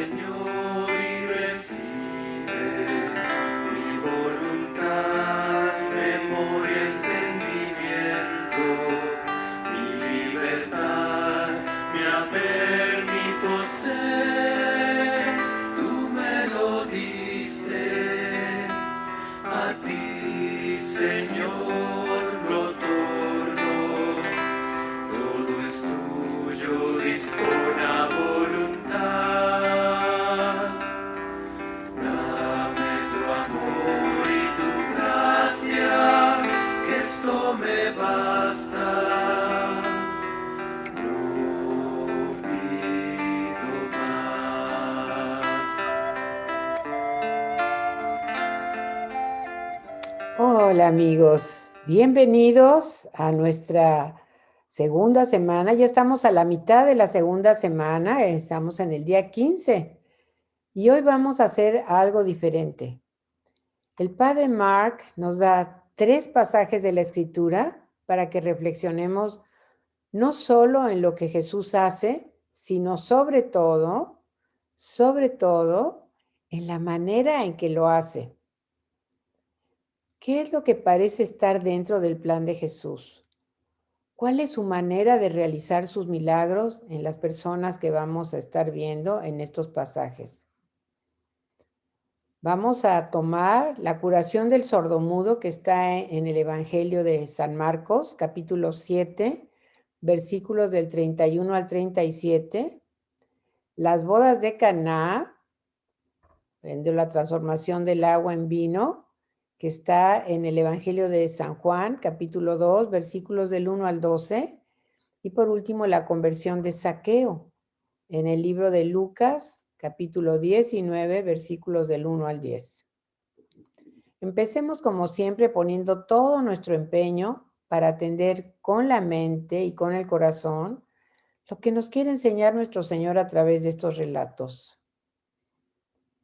Señor, y recibe mi voluntad, memoria, entendimiento, mi libertad, mi haber, mi poseer. Tú me lo diste, a ti, Señor, lo torno. Todo es tuyo, dispone a voluntad. Dame tu amor y tu gracia, que esto me basta. No pido más. Hola amigos, bienvenidos a nuestra segunda semana. Ya estamos a la mitad de la segunda semana, estamos en el día 15 y hoy vamos a hacer algo diferente. El padre Mark nos da 3 pasajes de la Escritura para que reflexionemos no solo en lo que Jesús hace, sino sobre todo, en la manera en que lo hace. ¿Qué es lo que parece estar dentro del plan de Jesús? ¿Cuál es su manera de realizar sus milagros en las personas que vamos a estar viendo en estos pasajes? Vamos a tomar la curación del sordomudo que está en el Evangelio de San Marcos, capítulo 7, versículos del 31 al 37, las bodas de Caná, de la transformación del agua en vino, que está en el Evangelio de San Juan, capítulo 2, versículos del 1 al 12, y por último la conversión de Zaqueo, en el libro de Lucas, capítulo 19, versículos del 1 al 10. Empecemos como siempre poniendo todo nuestro empeño para atender con la mente y con el corazón lo que nos quiere enseñar nuestro Señor a través de estos relatos.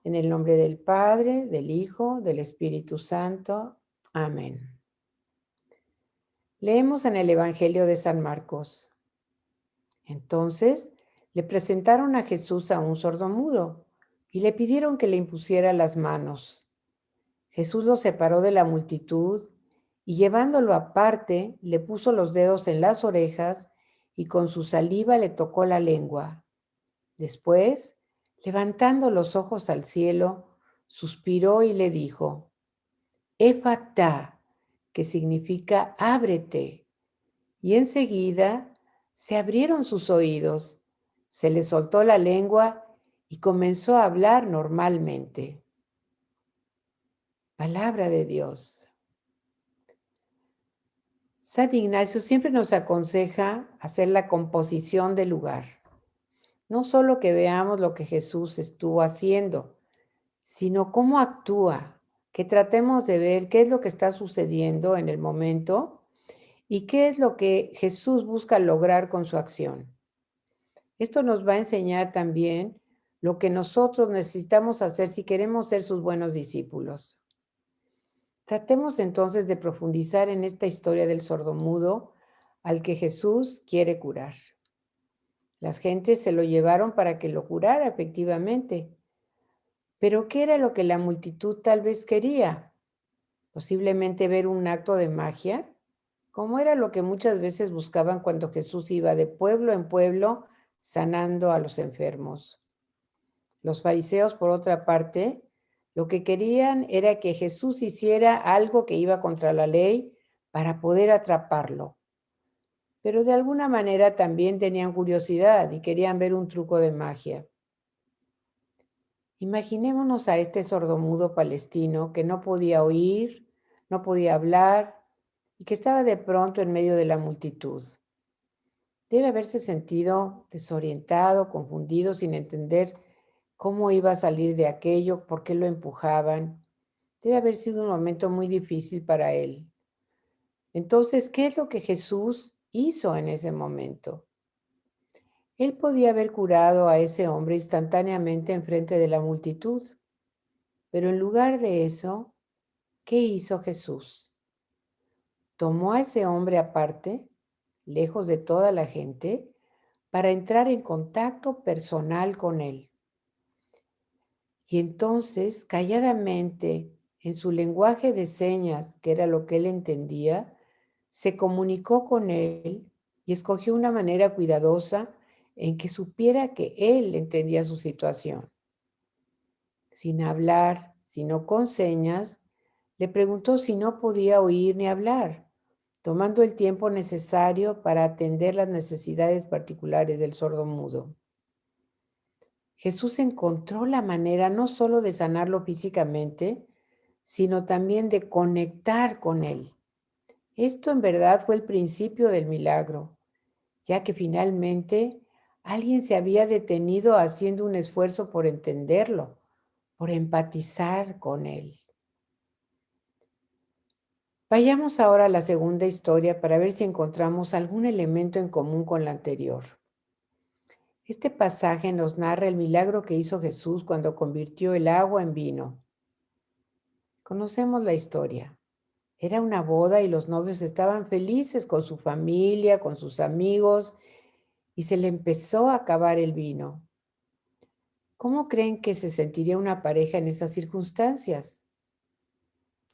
En el nombre del Padre, del Hijo, del Espíritu Santo. Amén. Leemos en el Evangelio de San Marcos. Entonces le presentaron a Jesús a un sordomudo y le pidieron que le impusiera las manos. Jesús lo separó de la multitud y llevándolo aparte, le puso los dedos en las orejas y con su saliva le tocó la lengua. Después, levantando los ojos al cielo, suspiró y le dijo: Efatá, que significa ábrete. Y enseguida se abrieron sus oídos, se le soltó la lengua y comenzó a hablar normalmente. Palabra de Dios. San Ignacio siempre nos aconseja hacer la composición del lugar. No solo que veamos lo que Jesús estuvo haciendo, sino cómo actúa, que tratemos de ver qué es lo que está sucediendo en el momento y qué es lo que Jesús busca lograr con su acción. Esto nos va a enseñar también lo que nosotros necesitamos hacer si queremos ser sus buenos discípulos. Tratemos entonces de profundizar en esta historia del sordomudo al que Jesús quiere curar. Las gentes se lo llevaron para que lo curara efectivamente. Pero ¿qué era lo que la multitud tal vez quería? Posiblemente ver un acto de magia, como era lo que muchas veces buscaban cuando Jesús iba de pueblo en pueblo sanando a los enfermos. Los fariseos, por otra parte, lo que querían era que Jesús hiciera algo que iba contra la ley para poder atraparlo. Pero de alguna manera también tenían curiosidad y querían ver un truco de magia. Imaginémonos a este sordomudo palestino que no podía oír, no podía hablar y que estaba de pronto en medio de la multitud. Debe haberse sentido desorientado, confundido, sin entender cómo iba a salir de aquello, por qué lo empujaban. Debe haber sido un momento muy difícil para él. Entonces, ¿qué es lo que Jesús hizo en ese momento? Él podía haber curado a ese hombre instantáneamente enfrente de la multitud, pero en lugar de eso, ¿qué hizo Jesús? Tomó a ese hombre aparte, lejos de toda la gente, para entrar en contacto personal con él. Y entonces, calladamente, en su lenguaje de señas, que era lo que él entendía, se comunicó con él y escogió una manera cuidadosa en que supiera que él entendía su situación. Sin hablar, sino con señas, le preguntó si no podía oír ni hablar, tomando el tiempo necesario para atender las necesidades particulares del sordomudo. Jesús encontró la manera no solo de sanarlo físicamente, sino también de conectar con él. Esto en verdad fue el principio del milagro, ya que finalmente alguien se había detenido haciendo un esfuerzo por entenderlo, por empatizar con él. Vayamos ahora a la segunda historia para ver si encontramos algún elemento en común con la anterior. Este pasaje nos narra el milagro que hizo Jesús cuando convirtió el agua en vino. Conocemos la historia. Era una boda y los novios estaban felices con su familia, con sus amigos, y se le empezó a acabar el vino. ¿Cómo creen que se sentiría una pareja en esas circunstancias?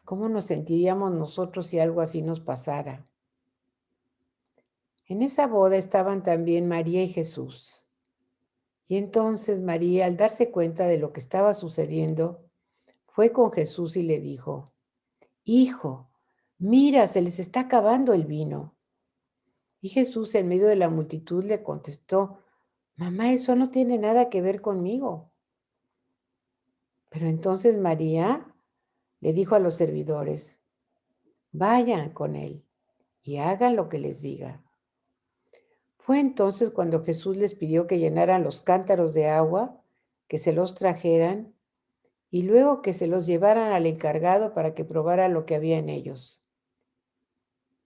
¿Cómo nos sentiríamos nosotros si algo así nos pasara? En esa boda estaban también María y Jesús. Y entonces María, al darse cuenta de lo que estaba sucediendo, fue con Jesús y le dijo: Hijo, mira, se les está acabando el vino. Y Jesús, en medio de la multitud, le contestó: Mamá, eso no tiene nada que ver conmigo. Pero entonces María le dijo a los servidores: Vayan con él y hagan lo que les diga. Fue entonces cuando Jesús les pidió que llenaran los cántaros de agua, que se los trajeran y luego que se los llevaran al encargado para que probara lo que había en ellos.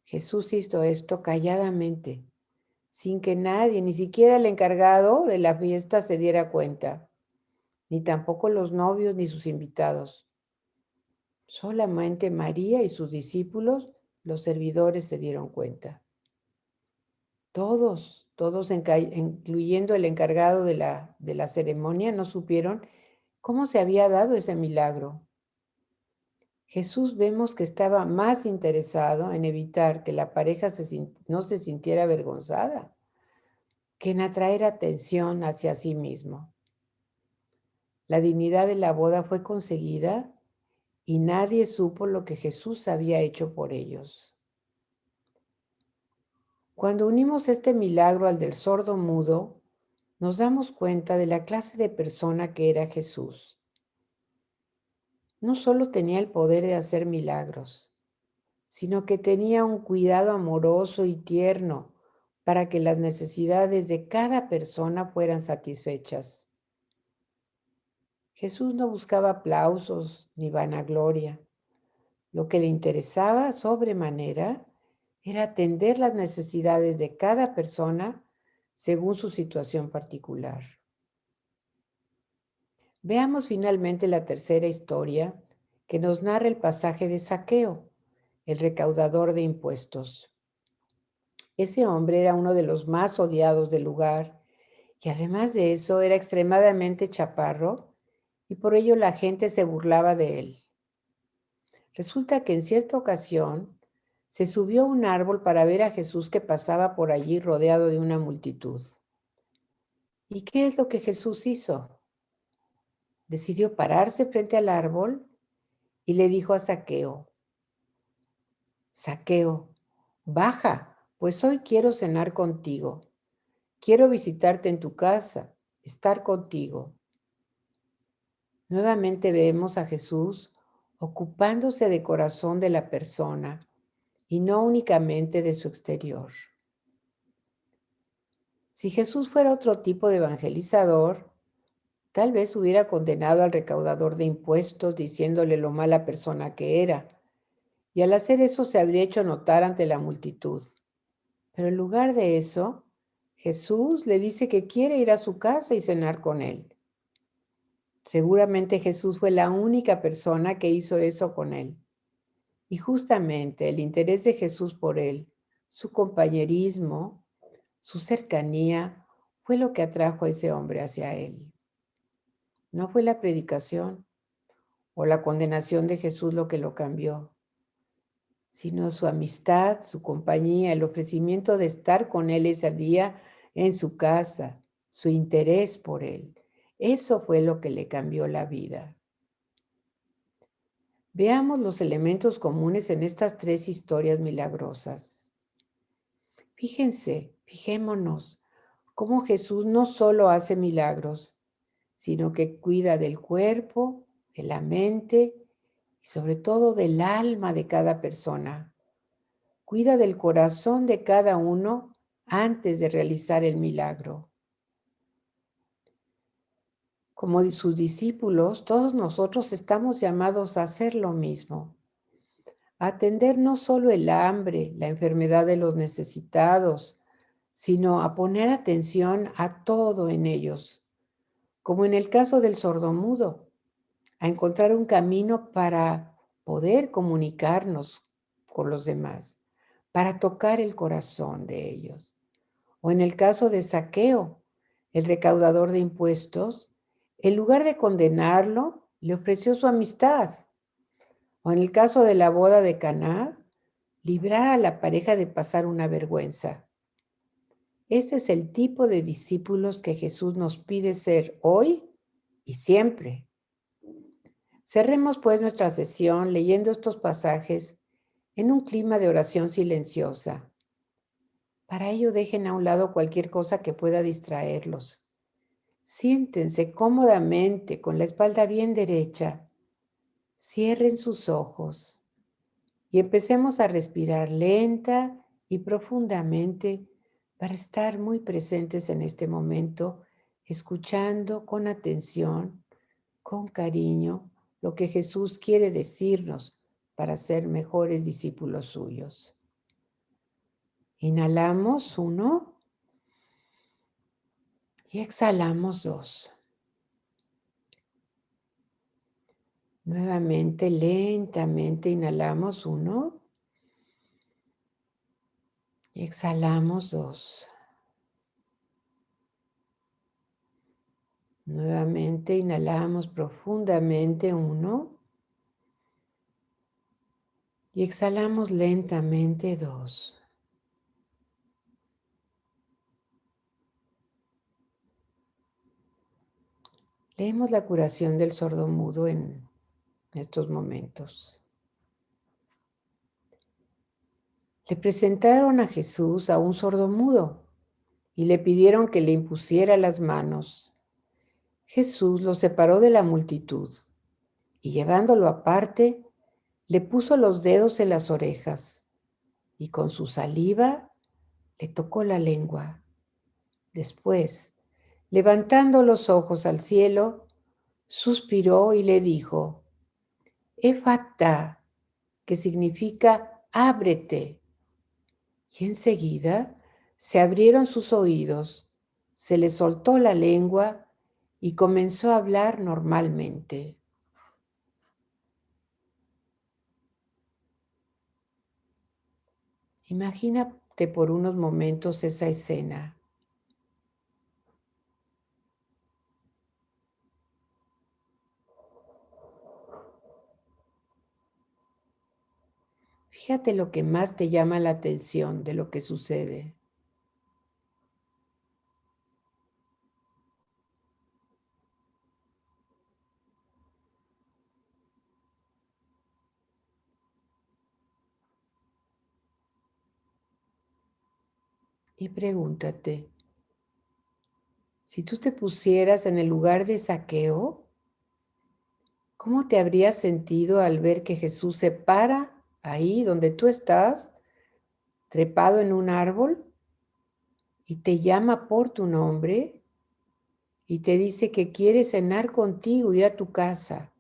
Jesús hizo esto calladamente, sin que nadie, ni siquiera el encargado de la fiesta, se diera cuenta, ni tampoco los novios ni sus invitados. Solamente María y sus discípulos, los servidores, se dieron cuenta. Todos, incluyendo el encargado de la ceremonia, no supieron cómo se había dado ese milagro. Jesús vemos que estaba más interesado en evitar que la pareja no se sintiera avergonzada que en atraer atención hacia sí mismo. La dignidad de la boda fue conseguida y nadie supo lo que Jesús había hecho por ellos. Cuando unimos este milagro al del sordo mudo, nos damos cuenta de la clase de persona que era Jesús. No solo tenía el poder de hacer milagros, sino que tenía un cuidado amoroso y tierno para que las necesidades de cada persona fueran satisfechas. Jesús no buscaba aplausos ni vanagloria. Lo que le interesaba sobremanera era atender las necesidades de cada persona según su situación particular. Veamos finalmente la tercera historia que nos narra el pasaje de Zaqueo, el recaudador de impuestos. Ese hombre era uno de los más odiados del lugar y además de eso era extremadamente chaparro y por ello la gente se burlaba de él. Resulta que en cierta ocasión se subió a un árbol para ver a Jesús que pasaba por allí rodeado de una multitud. ¿Y qué es lo que Jesús hizo? Decidió pararse frente al árbol y le dijo a Zaqueo: Zaqueo, baja, pues hoy quiero cenar contigo. Quiero visitarte en tu casa, estar contigo. Nuevamente vemos a Jesús ocupándose de corazón de la persona y no únicamente de su exterior. Si Jesús fuera otro tipo de evangelizador, tal vez hubiera condenado al recaudador de impuestos diciéndole lo mala persona que era, y al hacer eso se habría hecho notar ante la multitud. Pero en lugar de eso, Jesús le dice que quiere ir a su casa y cenar con él. Seguramente Jesús fue la única persona que hizo eso con él. Y justamente el interés de Jesús por él, su compañerismo, su cercanía, fue lo que atrajo a ese hombre hacia él. No fue la predicación o la condenación de Jesús lo que lo cambió, sino su amistad, su compañía, el ofrecimiento de estar con él ese día en su casa, su interés por él. Eso fue lo que le cambió la vida. Veamos los elementos comunes en estas tres historias milagrosas. Fijémonos cómo Jesús no solo hace milagros, sino que cuida del cuerpo, de la mente y sobre todo del alma de cada persona. Cuida del corazón de cada uno antes de realizar el milagro. Como sus discípulos, todos nosotros estamos llamados a hacer lo mismo, a atender no solo el hambre, la enfermedad de los necesitados, sino a poner atención a todo en ellos, como en el caso del sordomudo, a encontrar un camino para poder comunicarnos con los demás, para tocar el corazón de ellos. O en el caso de Zaqueo, el recaudador de impuestos, en lugar de condenarlo, le ofreció su amistad. O en el caso de la boda de Caná, librar a la pareja de pasar una vergüenza. Este es el tipo de discípulos que Jesús nos pide ser hoy y siempre. Cerremos pues nuestra sesión leyendo estos pasajes en un clima de oración silenciosa. Para ello dejen a un lado cualquier cosa que pueda distraerlos. Siéntense cómodamente con la espalda bien derecha. Cierren sus ojos y empecemos a respirar lenta y profundamente para estar muy presentes en este momento, escuchando con atención, con cariño, lo que Jesús quiere decirnos para ser mejores discípulos suyos. Inhalamos 1 y exhalamos 2. Nuevamente, lentamente inhalamos 1 y exhalamos 2. Nuevamente inhalamos profundamente 1 y exhalamos lentamente 2. Leemos la curación del sordomudo en estos momentos. Le presentaron a Jesús a un sordomudo y le pidieron que le impusiera las manos. Jesús lo separó de la multitud y llevándolo aparte, le puso los dedos en las orejas y con su saliva le tocó la lengua. Después, levantando los ojos al cielo, suspiró y le dijo, Efatá, que significa ábrete. Y enseguida se abrieron sus oídos, se le soltó la lengua y comenzó a hablar normalmente. Imagínate por unos momentos esa escena. Fíjate lo que más te llama la atención de lo que sucede. Y pregúntate, si tú te pusieras en el lugar de Zaqueo, ¿cómo te habrías sentido al ver que Jesús se para ahí donde tú estás, trepado en un árbol, y te llama por tu nombre y te dice que quiere cenar contigo, ir a tu casa?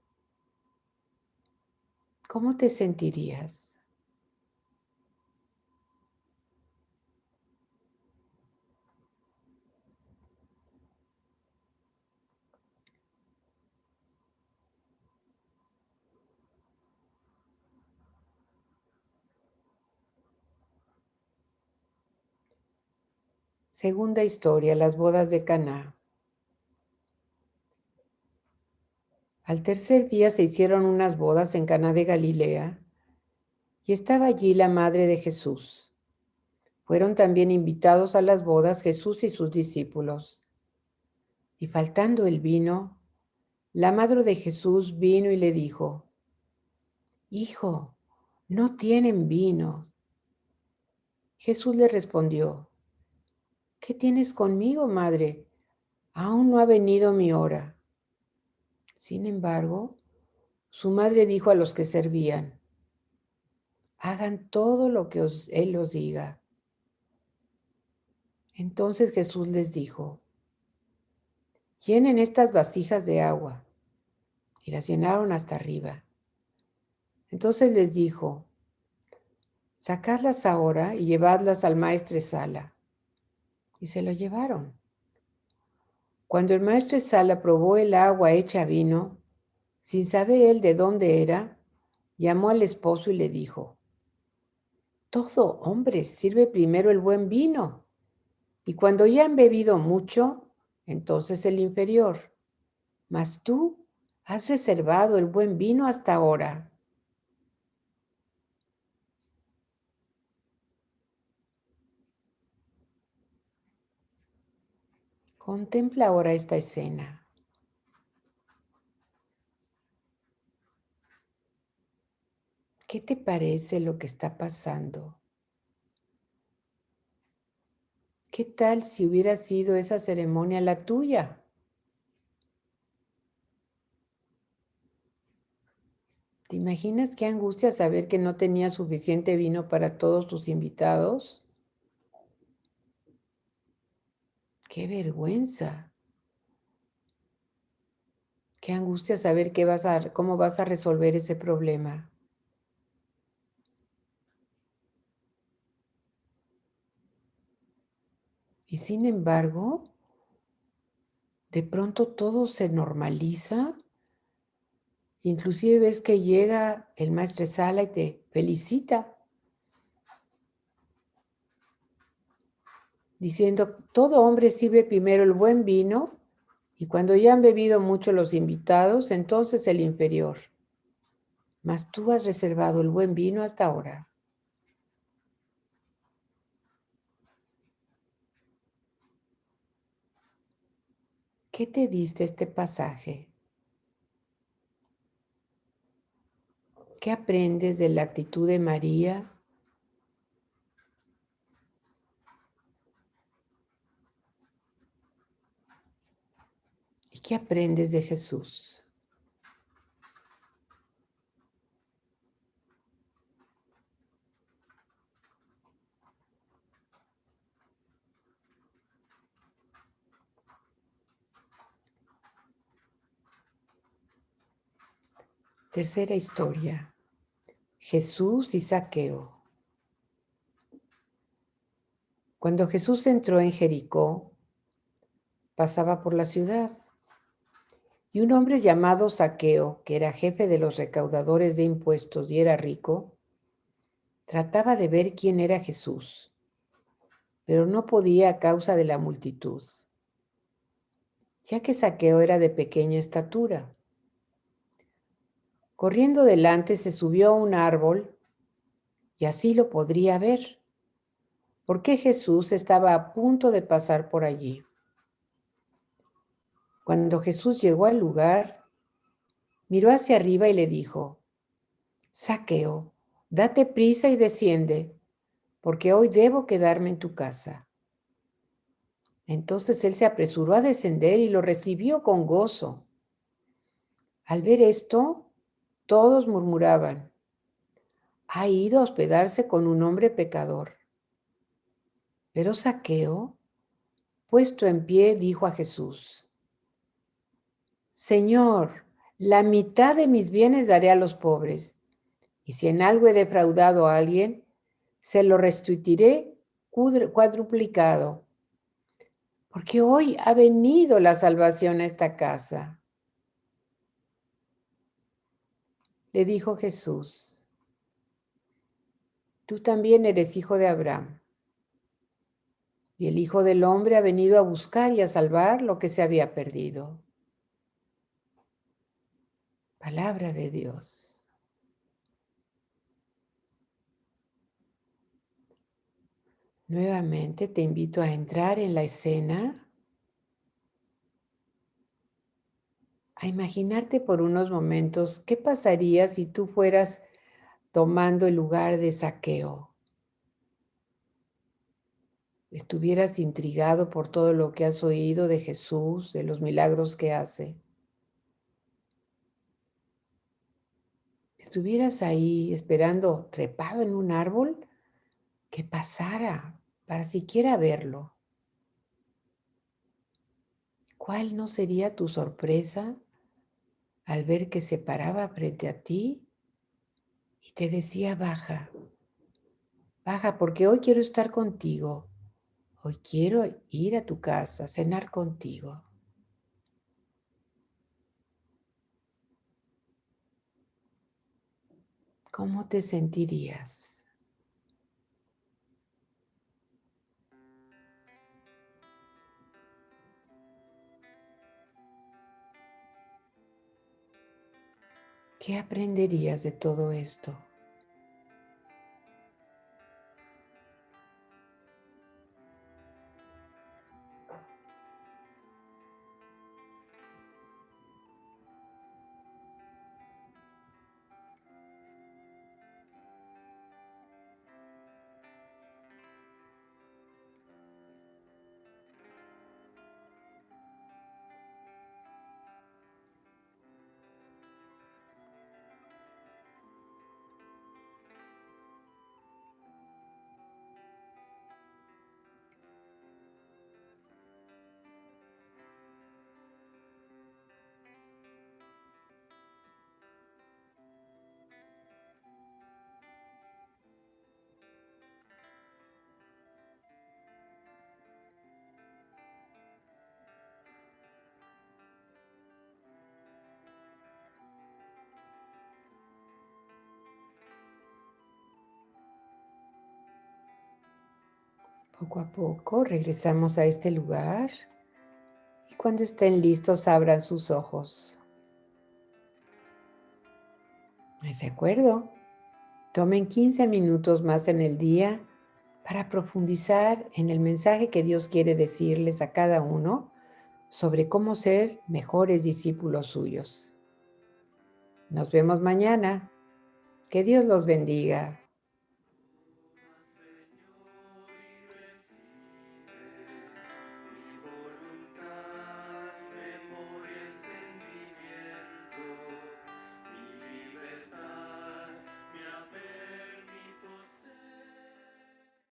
¿Cómo te sentirías? Segunda historia, las bodas de Caná. Al tercer día se hicieron unas bodas en Caná de Galilea, y estaba allí la madre de Jesús. Fueron también invitados a las bodas Jesús y sus discípulos. Y faltando el vino, la madre de Jesús vino y le dijo: Hijo, no tienen vino. Jesús le respondió: ¿Qué tienes conmigo, madre? Aún no ha venido mi hora. Sin embargo, su madre dijo a los que servían: Hagan todo lo que Él os diga. Entonces Jesús les dijo: Llenen estas vasijas de agua. Y las llenaron hasta arriba. Entonces les dijo: Sacadlas ahora y llevadlas al maestresala. Y se lo llevaron. Cuando el maestresala probó el agua hecha vino, sin saber él de dónde era, llamó al esposo y le dijo: Todo hombre sirve primero el buen vino, y cuando ya han bebido mucho, entonces el inferior. Mas tú has reservado el buen vino hasta ahora. Contempla ahora esta escena. ¿Qué te parece lo que está pasando? ¿Qué tal si hubiera sido esa ceremonia la tuya? ¿Te imaginas qué angustia saber que no tenías suficiente vino para todos tus invitados? ¡Qué vergüenza! ¡Qué angustia saber cómo vas a resolver ese problema! Y sin embargo, de pronto todo se normaliza. Inclusive ves que llega el maestresala y te felicita, diciendo: todo hombre sirve primero el buen vino, y cuando ya han bebido mucho los invitados, entonces el inferior. Mas tú has reservado el buen vino hasta ahora. ¿Qué te diste este pasaje? ¿Qué aprendes de la actitud de María? ¿Y qué aprendes de Jesús? Tercera historia. Jesús y Zaqueo. Cuando Jesús entró en Jericó, pasaba por la ciudad, y un hombre llamado Zaqueo, que era jefe de los recaudadores de impuestos y era rico, trataba de ver quién era Jesús, pero no podía a causa de la multitud, ya que Zaqueo era de pequeña estatura. Corriendo delante se subió a un árbol y así lo podría ver, porque Jesús estaba a punto de pasar por allí. Cuando Jesús llegó al lugar, miró hacia arriba y le dijo: Zaqueo, date prisa y desciende, porque hoy debo quedarme en tu casa. Entonces él se apresuró a descender y lo recibió con gozo. Al ver esto, todos murmuraban: ha ido a hospedarse con un hombre pecador. Pero Zaqueo, puesto en pie, dijo a Jesús: Señor, la mitad de mis bienes daré a los pobres, y si en algo he defraudado a alguien, se lo restituiré cuadruplicado. Porque hoy ha venido la salvación a esta casa. Le dijo Jesús: tú también eres hijo de Abraham, y el Hijo del Hombre ha venido a buscar y a salvar lo que se había perdido. Palabra de Dios. Nuevamente te invito a entrar en la escena, a imaginarte por unos momentos qué pasaría si tú fueras tomando el lugar de Zaqueo. Estuvieras intrigado por todo lo que has oído de Jesús, de los milagros que hace. Estuvieras ahí esperando, trepado en un árbol, que pasara para siquiera verlo. ¿Cuál no sería tu sorpresa al ver que se paraba frente a ti y te decía, baja, baja, porque hoy quiero estar contigo, hoy quiero ir a tu casa, cenar contigo? ¿Cómo te sentirías? ¿Qué aprenderías de todo esto? Poco a poco regresamos a este lugar y cuando estén listos abran sus ojos. Y recuerdo, tomen 15 minutos más en el día para profundizar en el mensaje que Dios quiere decirles a cada uno sobre cómo ser mejores discípulos suyos. Nos vemos mañana. Que Dios los bendiga.